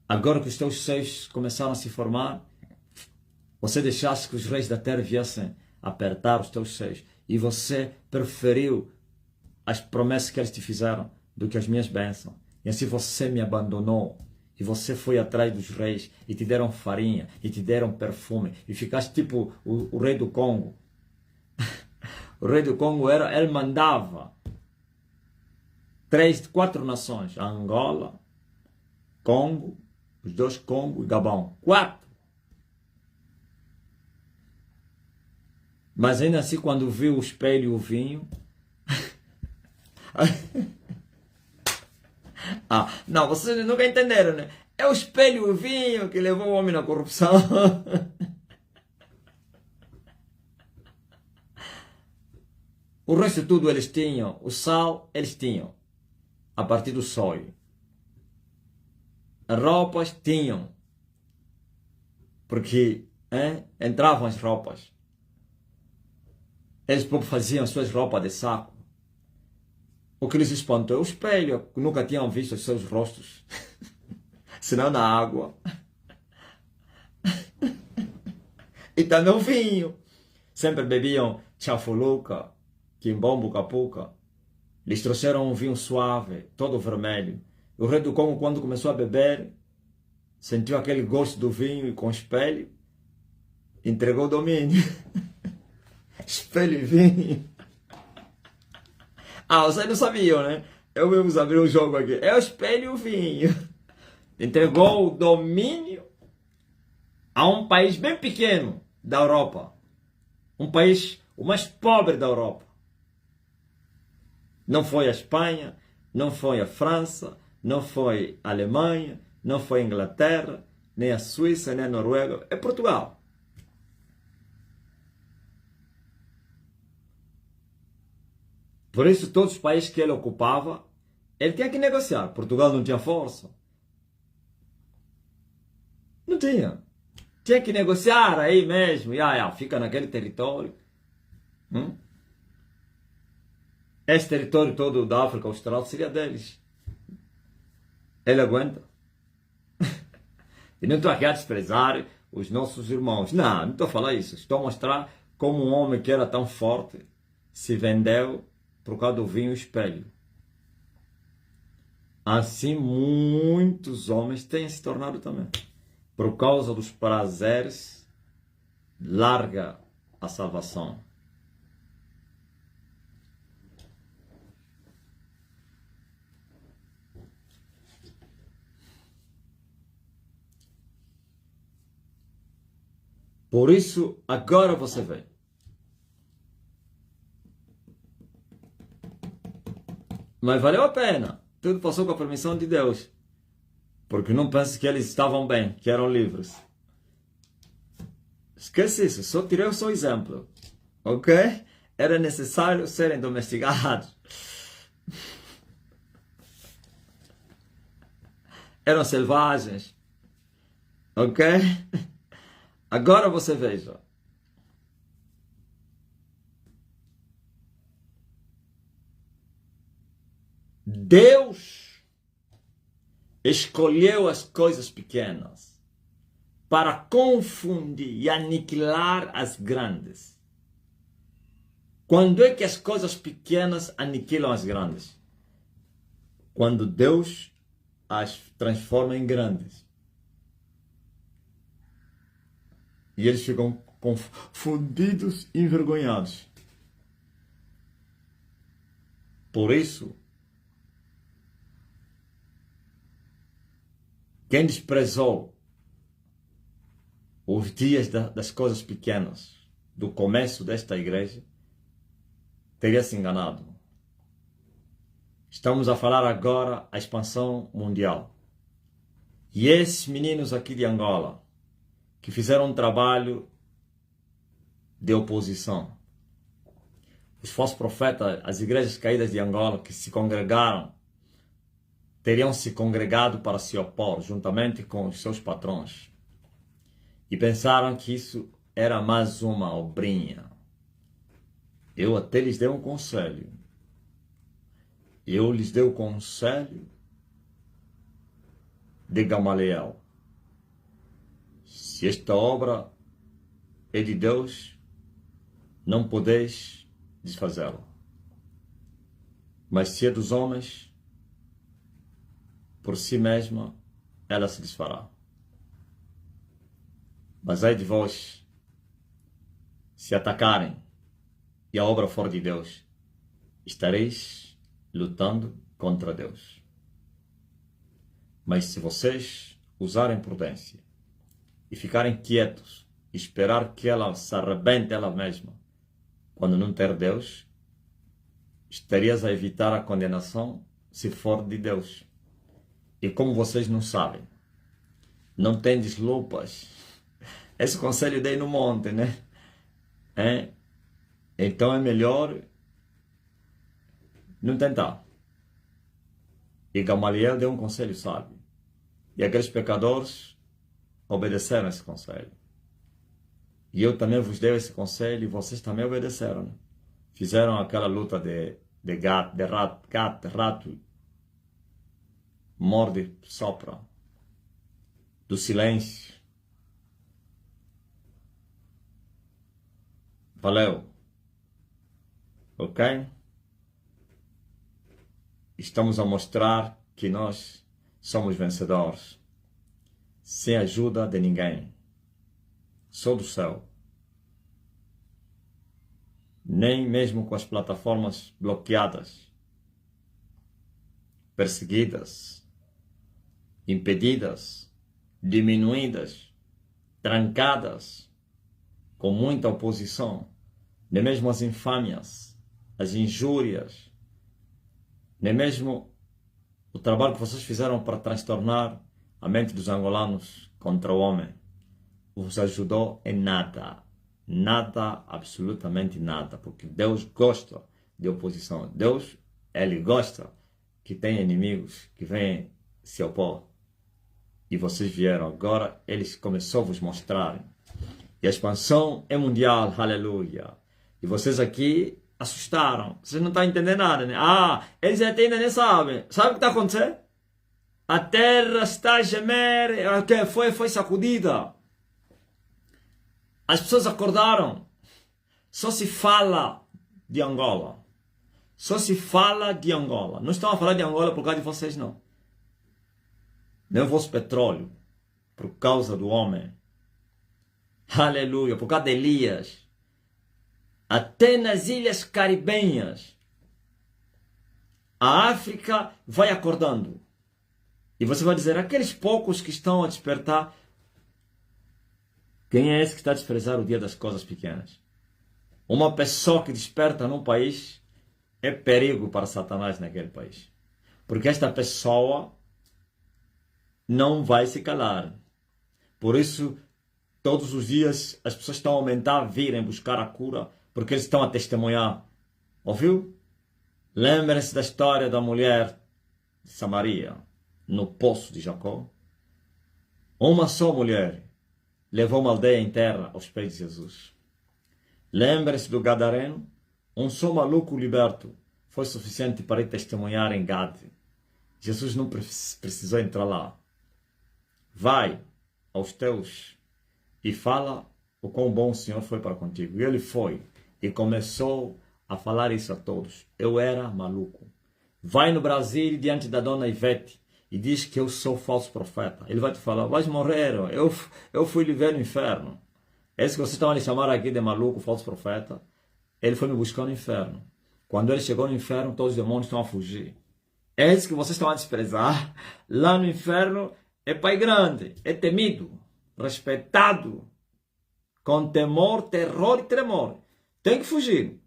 Agora que os teus seios começaram a se formar, você deixaste que os reis da terra viessem apertar os teus seios. E você preferiu as promessas que eles te fizeram do que as minhas bênçãos. E assim você me abandonou. E você foi atrás dos reis. E te deram farinha. E te deram perfume. E ficaste tipo o rei do Congo. O rei do Congo ele mandava 4 nações. Angola, Congo, os 2 Congo e Gabão. 4. Mas ainda assim, quando viu o espelho e o vinho... não, vocês nunca entenderam, né? É o espelho e o vinho que levou o homem na corrupção. O resto de tudo eles tinham. O sal eles tinham. A partir do soio. As roupas tinham. Porque entravam as roupas. Eles próprios faziam suas roupas de saco. O que lhes espantou é o espelho. Nunca tinham visto os seus rostos. Senão na água. E também o vinho. Sempre bebiam chafuluca, quimbombo, capuca. Lhes trouxeram um vinho suave, todo vermelho. O rei do Congo, quando começou a beber, sentiu aquele gosto do vinho e com o espelho, entregou o domínio. Espelho e vinho. Vocês não sabiam, né? Eu mesmo sabia o jogo aqui. É o espelho e o vinho. Entregou o domínio a um país bem pequeno da Europa. Um país o mais pobre da Europa. Não foi a Espanha, não foi a França, não foi a Alemanha, não foi a Inglaterra, nem a Suíça, nem a Noruega. É Portugal. Por isso, todos os países que ele ocupava, ele tinha que negociar. Portugal não tinha força. Não tinha. Tinha que negociar aí mesmo. Fica naquele território. Esse território todo da África Austral seria deles. Ele aguenta. E não estou aqui a desprezar os nossos irmãos. Não estou a falar isso. Estou a mostrar como um homem que era tão forte se vendeu por causa do vinho e espelho. Assim, muitos homens têm se tornado também. Por causa dos prazeres, larga a salvação. Por isso, agora você vê. Mas valeu a pena. Tudo passou com a permissão de Deus. Porque não pense que eles estavam bem, que eram livres. Esquece isso, só tirei o seu exemplo. Ok? Era necessário serem domesticados. Eram selvagens. Ok? Agora você veja. Deus escolheu as coisas pequenas para confundir e aniquilar as grandes. Quando é que as coisas pequenas aniquilam as grandes? Quando Deus as transforma em grandes. E eles ficam confundidos e envergonhados. Por isso, quem desprezou os dias das coisas pequenas do começo desta igreja, teria se enganado. Estamos a falar agora a expansão mundial. E esses meninos aqui de Angola, que fizeram um trabalho de oposição, os falsos profetas, as igrejas caídas de Angola que se congregaram, teriam se congregado para se opor, juntamente com os seus patrões. E pensaram que isso era mais uma obrinha. Eu até lhes dei um conselho. Eu lhes dei o conselho de Gamaliel. Se esta obra é de Deus, não podeis desfazê-la. Mas se é dos homens, por si mesma, ela se desfará. Mas ai de vós, se atacarem e a obra for de Deus, estareis lutando contra Deus. Mas se vocês usarem prudência e ficarem quietos e esperar que ela se arrebente ela mesma, quando não ter Deus, estarias a evitar a condenação se for de Deus. E como vocês não sabem, não tendes lupas. Esse conselho dei no monte, né? Então é melhor não tentar. E Gamaliel deu um conselho sábio. E aqueles pecadores obedeceram esse conselho. E eu também vos dei esse conselho e vocês também obedeceram. Né? Fizeram aquela luta de rato, morde, sopra, do silêncio. Valeu. Ok? Estamos a mostrar que nós somos vencedores, sem ajuda de ninguém, só do céu. Nem mesmo com as plataformas bloqueadas, perseguidas, impedidas, diminuídas, trancadas, com muita oposição, nem mesmo as infâmias, as injúrias, nem mesmo o trabalho que vocês fizeram para transtornar a mente dos angolanos contra o homem, vos ajudou em nada. Nada, absolutamente nada, porque Deus gosta de oposição. Deus, Ele gosta que tenha inimigos que venham se opor. E vocês vieram agora, eles começaram a vos mostrar. E a expansão é mundial, aleluia. E vocês aqui assustaram. Vocês não estão entendendo nada, né? Eles até ainda nem sabem. Sabe o que está acontecendo? A terra está a gemer, foi sacudida. As pessoas acordaram. Só se fala de Angola. Só se fala de Angola. Não estão a falar de Angola por causa de vocês, não. Nem o vosso petróleo. Por causa do homem. Aleluia. Por causa de Elias. Até nas ilhas caribenhas. A África vai acordando. E você vai dizer, aqueles poucos que estão a despertar... Quem é esse que está a desprezar o dia das coisas pequenas? Uma pessoa que desperta num país é perigo para Satanás naquele país. Porque esta pessoa não vai se calar. Por isso, todos os dias as pessoas estão a aumentar, virem buscar a cura, porque eles estão a testemunhar. Ouviu? Lembrem-se da história da mulher de Samaria, no poço de Jacó. Uma só mulher levou uma aldeia inteira aos pés de Jesus. Lembre-se do Gadareno, um só maluco liberto foi suficiente para ir testemunhar em Gade. Jesus não precisou entrar lá. Vai aos teus e fala o quão bom o Senhor foi para contigo. E ele foi e começou a falar isso a todos. Eu era maluco. Vai no Brasil diante da dona Ivete e diz que eu sou falso profeta. Ele vai te falar, vais morrer, eu fui lhe ver no inferno. Esse que vocês estão a lhe chamar aqui de maluco, falso profeta, ele foi me buscar no inferno. Quando ele chegou no inferno, todos os demônios estão a fugir. Esse que vocês estão a desprezar, lá no inferno, é pai grande, é temido, respeitado, com temor, terror e tremor. Tem que fugir.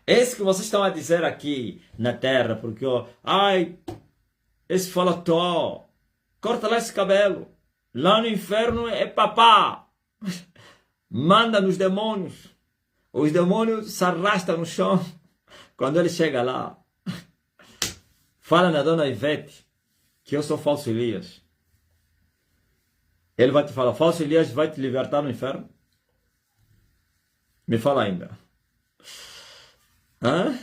Esse que vocês estão a dizer aqui na terra, porque, esse falató, corta lá esse cabelo. Lá no inferno é papá. Manda nos demônios. Os demônios se arrastam no chão quando ele chega lá. Fala na dona Ivete que eu sou falso Elias. Ele vai te falar, falso Elias vai te libertar no inferno? Me fala ainda. Hã?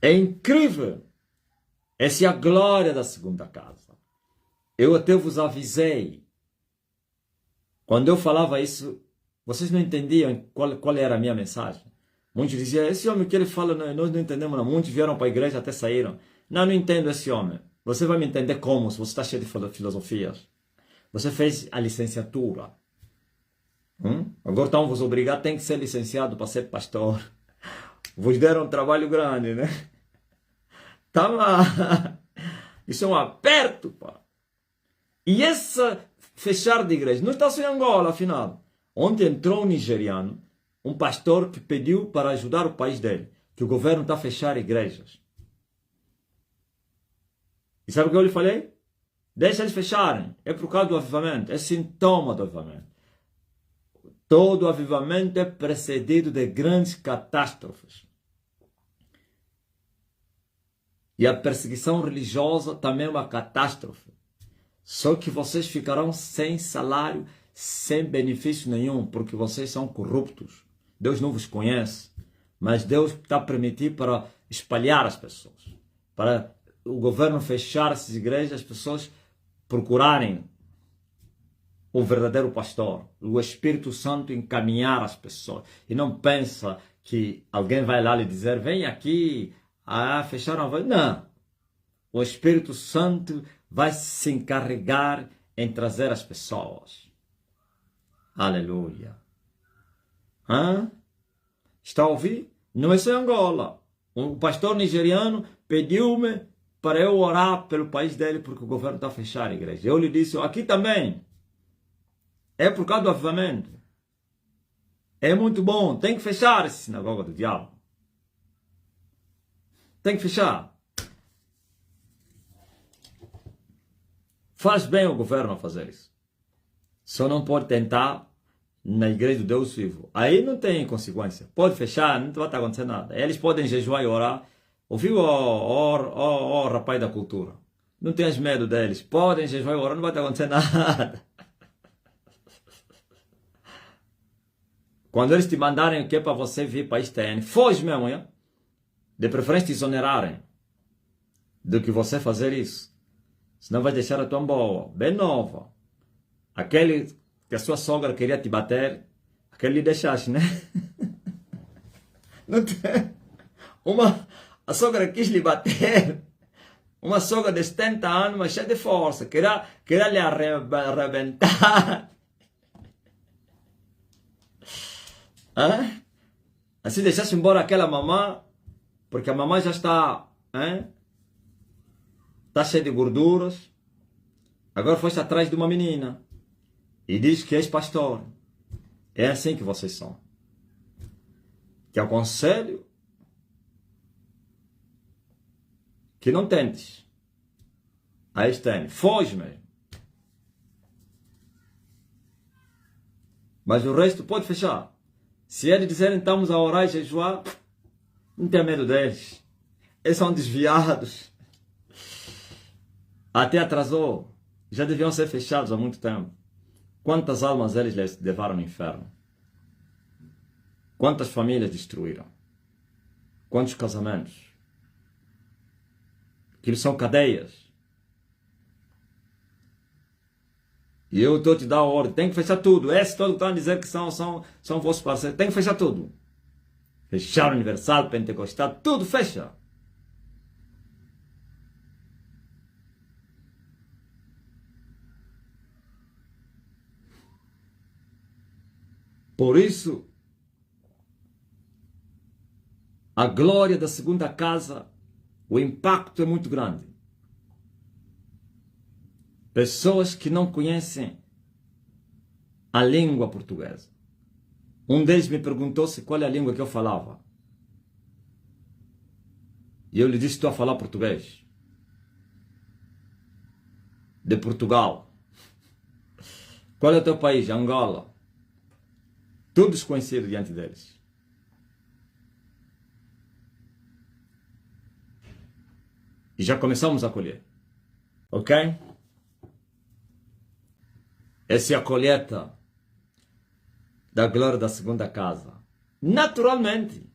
É incrível. Essa é a glória da segunda casa. Eu até vos avisei. Quando eu falava isso, vocês não entendiam qual era a minha mensagem. Muitos diziam, esse homem que ele fala, nós não entendemos. Não. Muitos vieram para a igreja, até saíram. Não entendo esse homem. Você vai me entender como, se você está cheio de filosofias. Você fez a licenciatura. Agora estão vos obrigar, tem que ser licenciado para ser pastor. Vos deram um trabalho grande, né? Tá lá. Isso é um aperto, pá. E essa fechar de igreja, não está só em Angola, afinal. Ontem entrou um nigeriano, um pastor que pediu para ajudar o país dele, que o governo está a fechar igrejas. E sabe o que eu lhe falei? Deixa eles fecharem. É por causa do avivamento. É sintoma do avivamento. Todo avivamento é precedido de grandes catástrofes. E a perseguição religiosa também é uma catástrofe. Só que vocês ficarão sem salário, sem benefício nenhum, porque vocês são corruptos. Deus não vos conhece, mas Deus está a permitir para espalhar as pessoas. Para o governo fechar essas igrejas, as pessoas procurarem o verdadeiro pastor, o Espírito Santo encaminhar as pessoas. E não pensa que alguém vai lá lhe dizer, vem aqui, fecharam a... Não. O Espírito Santo vai se encarregar em trazer as pessoas. Aleluia. Está a ouvir? Não é só Angola. O pastor nigeriano pediu-me para eu orar pelo país dele, porque o governo está a fechar a igreja. Eu lhe disse, aqui também. É por causa do avivamento. É muito bom. Tem que fechar essa sinagoga do diabo. Tem que fechar. Faz bem o governo a fazer isso. Só não pode tentar na igreja do Deus vivo. Aí não tem consequência. Pode fechar, não vai estar acontecendo nada. Eles podem jejuar e orar. Ouviu, rapaz da cultura? Não tenhas medo deles. Podem jejuar e orar, não vai estar acontecendo nada. Quando eles te mandarem o que é para você vir para ISTN, foge mesmo, hein? De preferência te exonerarem do que você fazer isso. Senão vai deixar a tua boa, bem nova. Aquele que a sua sogra queria te bater, aquele lhe deixaste, né? Não tem? A sogra quis lhe bater. Uma sogra de 70 anos, mas cheia de força. Queria lhe arrebentar. Assim deixasse embora aquela mamã, porque a mamã já está, está cheia de gorduras. Agora foste atrás de uma menina e diz que és pastor. É assim que vocês são. Te aconselho que não tentes. Aí está, foge mesmo. Mas o resto pode fechar. Se eles disserem estamos a orar e jejuar, não tenha medo deles. Eles são desviados. Até atrasou. Já deviam ser fechados há muito tempo. Quantas almas eles levaram no inferno? Quantas famílias destruíram? Quantos casamentos? Aquilo são cadeias. E eu estou te dando a ordem, tem que fechar tudo. Esse todo estão a dizer que são vossos parceiros. Tem que fechar tudo. Fechar Universal, Pentecostal, tudo fecha. Por isso, a glória da segunda casa, o impacto é muito grande. Pessoas que não conhecem a língua portuguesa. Um deles me perguntou qual é a língua que eu falava. E eu lhe disse, estou a falar português. De Portugal. Qual é o teu país? Angola. Tudo desconhecido diante deles. E já começamos a colher. Ok? Essa é a colheita da glória da segunda casa. Naturalmente.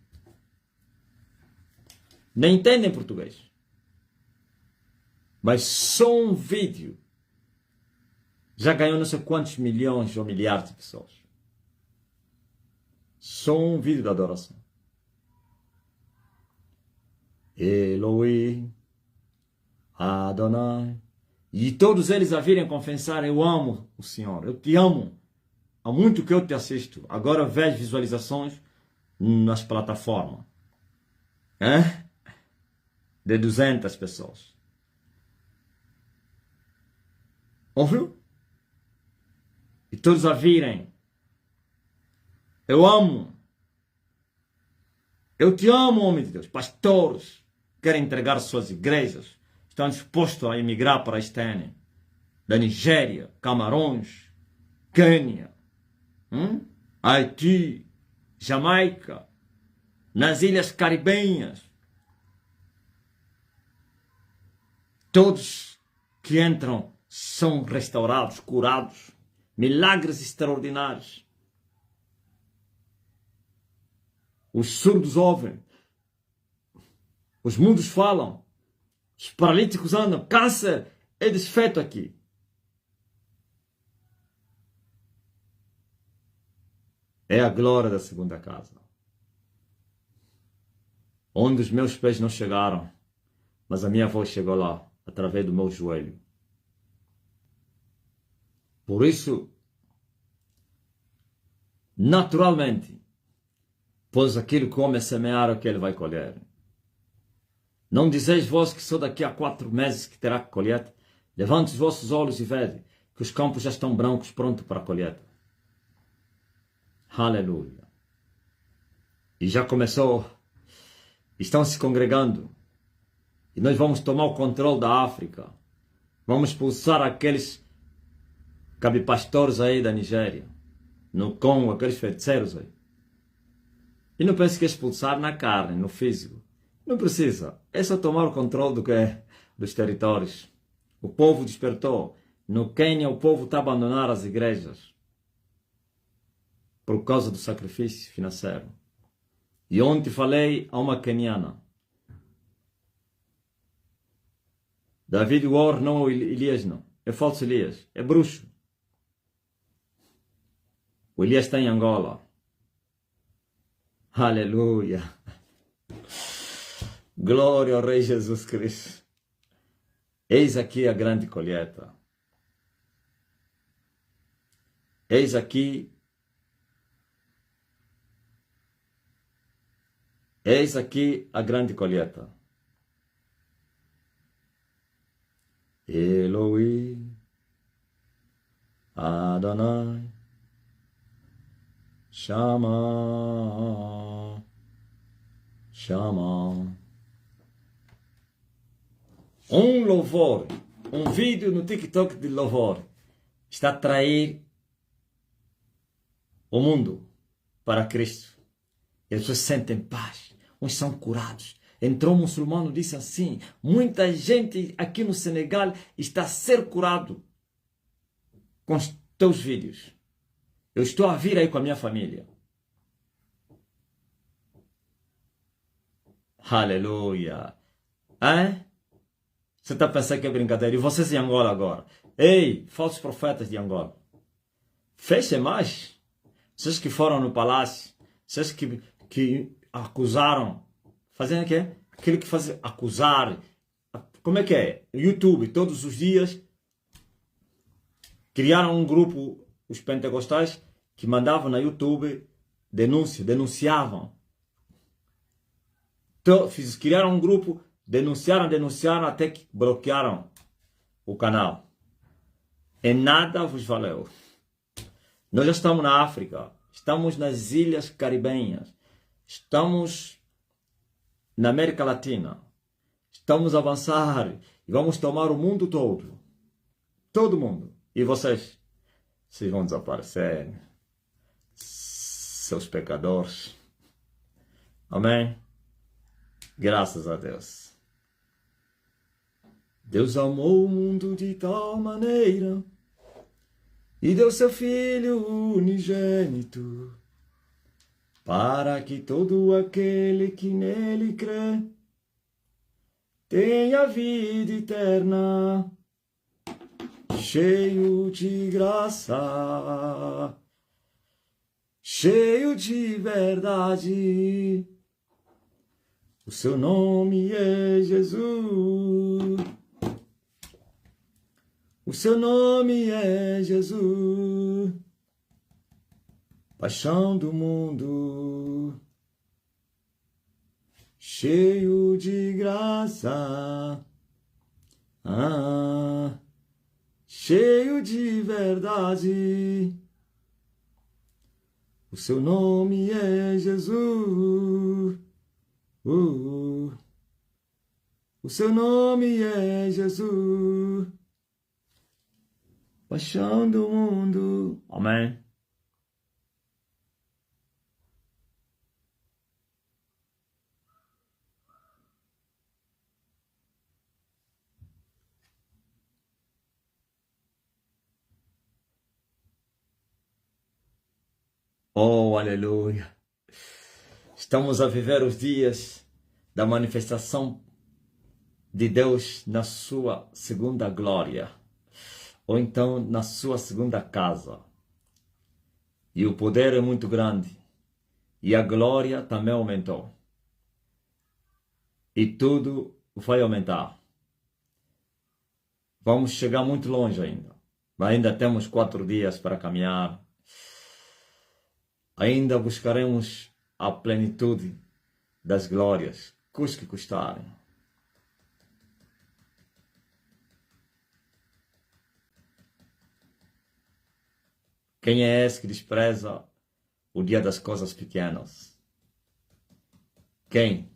Nem entendem português. Mas só um vídeo já ganhou não sei quantos milhões ou milhares de pessoas. Só um vídeo da adoração. Elohim, Adonai. E todos eles a virem confessar: eu amo o Senhor, eu te amo. Há muito que eu te assisto. Agora vejo visualizações nas plataformas. De 200 pessoas. Ouviu? E todos a virem: eu amo. Eu te amo, homem de Deus. Pastores querem entregar suas igrejas. Estão dispostos a emigrar para a Estânia, da Nigéria, Camarões, Quênia, Haiti, Jamaica, nas ilhas caribenhas. Todos que entram são restaurados, curados, milagres extraordinários. Os surdos ouvem, os mudos falam, os paralíticos andam, câncer é desfeito aqui. É a glória da segunda casa. Onde os meus pés não chegaram, mas a minha voz chegou lá, através do meu joelho. Por isso, naturalmente, pois aquilo que o homem semear é o que ele vai colher. Não dizeis vós que só daqui a 4 meses que terá colheita? Levante os vossos olhos e vede que os campos já estão brancos, prontos para a colheita. Aleluia. E já começou. Estão se congregando. E nós vamos tomar o controle da África. Vamos expulsar aqueles cabipastores aí da Nigéria, no Congo, aqueles feiticeiros aí. E não pense que é expulsar na carne, no físico. Não precisa. É só tomar o controle dos territórios. O povo despertou. No Quênia, o povo está a abandonar as igrejas por causa do sacrifício financeiro. E ontem falei a uma queniana. David War não é o Elias, não. É falso Elias. É bruxo. O Elias está em Angola. Aleluia. Glória ao Rei Jesus Cristo. Eis aqui a grande colheita. Eis aqui. Eis aqui a grande colheita. Elohim, Adonai, Shama, Shama. Um louvor, um vídeo no TikTok de louvor está a atrair o mundo para Cristo. E as pessoas sentem paz, uns são curados. Entrou um muçulmano e disse assim: muita gente aqui no Senegal está a ser curado com os teus vídeos. Eu estou a vir aí com a minha família. Aleluia. Você está pensando que é brincadeira? E vocês em Angola agora? Ei, falsos profetas de Angola. Fechem mais. Vocês que foram no palácio, vocês que acusaram. Fazendo o quê? Aquilo que faz acusar. Como é que é? YouTube, todos os dias, criaram um grupo, os pentecostais, que mandavam na YouTube denunciavam. Criaram um grupo, denunciaram, até que bloquearam o canal. E nada vos valeu. Nós já estamos na África, estamos nas ilhas caribenhas, estamos na América Latina, estamos a avançar e vamos tomar o mundo todo. Todo mundo. E vocês vão desaparecer. Seus pecadores. Amém? Graças a Deus. Deus amou o mundo de tal maneira e deu seu Filho unigênito, para que todo aquele que nele crê tenha vida eterna, cheio de graça, cheio de verdade. O seu nome é Jesus. O seu nome é Jesus. Paixão do mundo, cheio de graça, cheio de verdade. O seu nome é Jesus. O seu nome é Jesus. Paixão do mundo. Amém. Oh, aleluia. Estamos a viver os dias da manifestação de Deus na sua segunda glória, ou então na sua segunda casa. E o poder é muito grande, e a glória também aumentou. E tudo vai aumentar. Vamos chegar muito longe ainda. Ainda temos 4 dias para caminhar. Ainda buscaremos a plenitude das glórias, custe que custarem. Quem é esse que despreza o dia das coisas pequenas? Quem?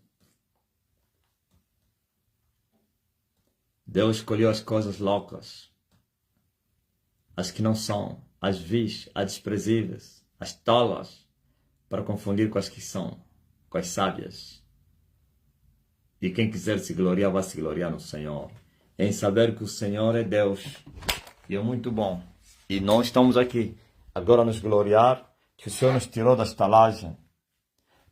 Deus escolheu as coisas loucas, as que não são, as vis, as desprezíveis, as tolas, para confundir com as que são, com as sábias. E quem quiser se gloriar, vai se gloriar no Senhor, em saber que o Senhor é Deus, e é muito bom. E nós estamos aqui, agora a nos gloriar, que o Senhor nos tirou da estalagem,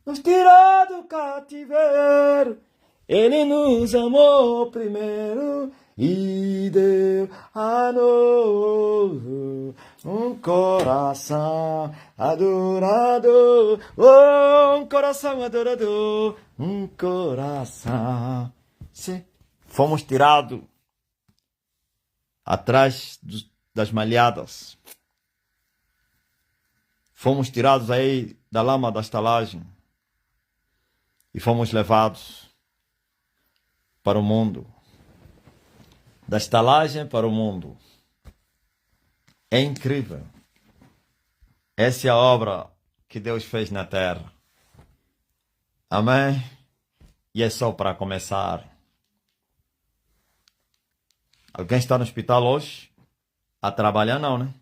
nos tirou do cativeiro. Ele nos amou primeiro e deu a novo um coração adorador. Oh, um coração adorador, um coração. Sim. Fomos tirados atrás das malhadas. Fomos tirados aí da lama da estalagem e fomos levados para o mundo, da estalagem para o mundo. É incrível. Essa é a obra que Deus fez na terra. Amém? E é só para começar. Alguém está no hospital hoje? A trabalhar não, né?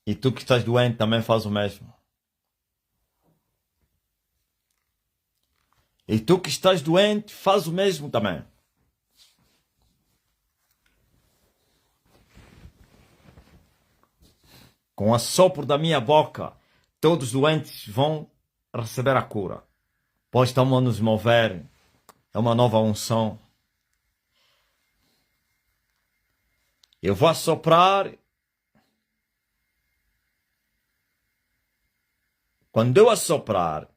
E tu que estás doente também faz o mesmo. E tu que estás doente faz o mesmo também. Com o assopro da minha boca, todos os doentes vão receber a cura. Pois estamos a nos mover. É uma nova unção. Eu vou assoprar. Quando eu assoprar,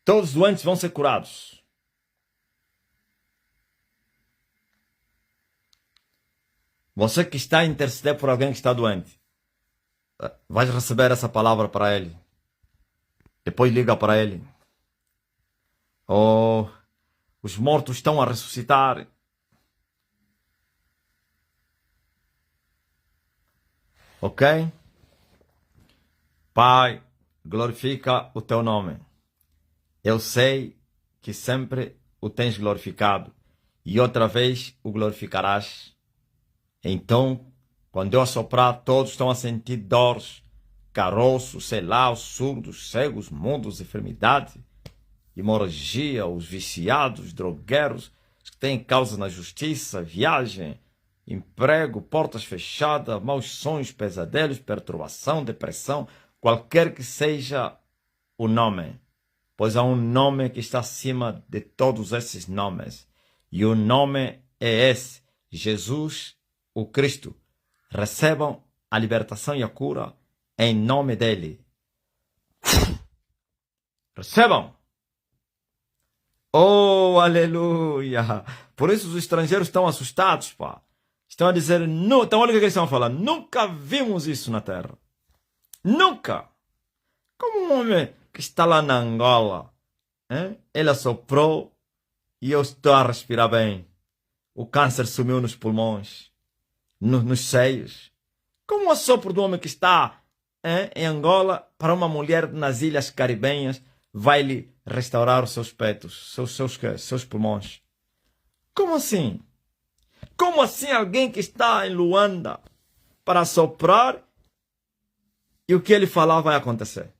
todos os doentes vão ser curados. Você que está a interceder por alguém que está doente, vai receber essa palavra para ele. Depois liga para ele. Oh, os mortos estão a ressuscitar. Ok? Pai, glorifica o teu nome. Eu sei que sempre o tens glorificado e outra vez o glorificarás. Então, quando eu assoprar, todos estão a sentir dores, caroços, sei lá, os surdos, cegos, mudos, enfermidade, hemorragia, os viciados, drogueiros, os que têm causa na justiça, viagem, emprego, portas fechadas, maus sonhos, pesadelos, perturbação, depressão, qualquer que seja o nome. Pois há um nome que está acima de todos esses nomes. E o nome é esse, Jesus, o Cristo. Recebam a libertação e a cura em nome dele. Recebam! Oh, aleluia! Por isso os estrangeiros estão assustados, pá. Estão a dizer, não. Então olha o que eles estão a falar. Nunca vimos isso na Terra. Nunca! Como um homem que está lá na Angola, hein? Ele assoprou e eu estou a respirar bem. O câncer sumiu nos pulmões, nos seios. Como o assopro do homem que está em Angola para uma mulher nas ilhas caribenhas vai lhe restaurar os seus petos, seus pulmões? Como assim? Como assim alguém que está em Luanda para assoprar e o que ele falar vai acontecer?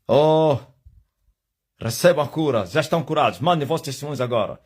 Oh, recebam a cura, já estão curados, mandem vossos testemunhos agora.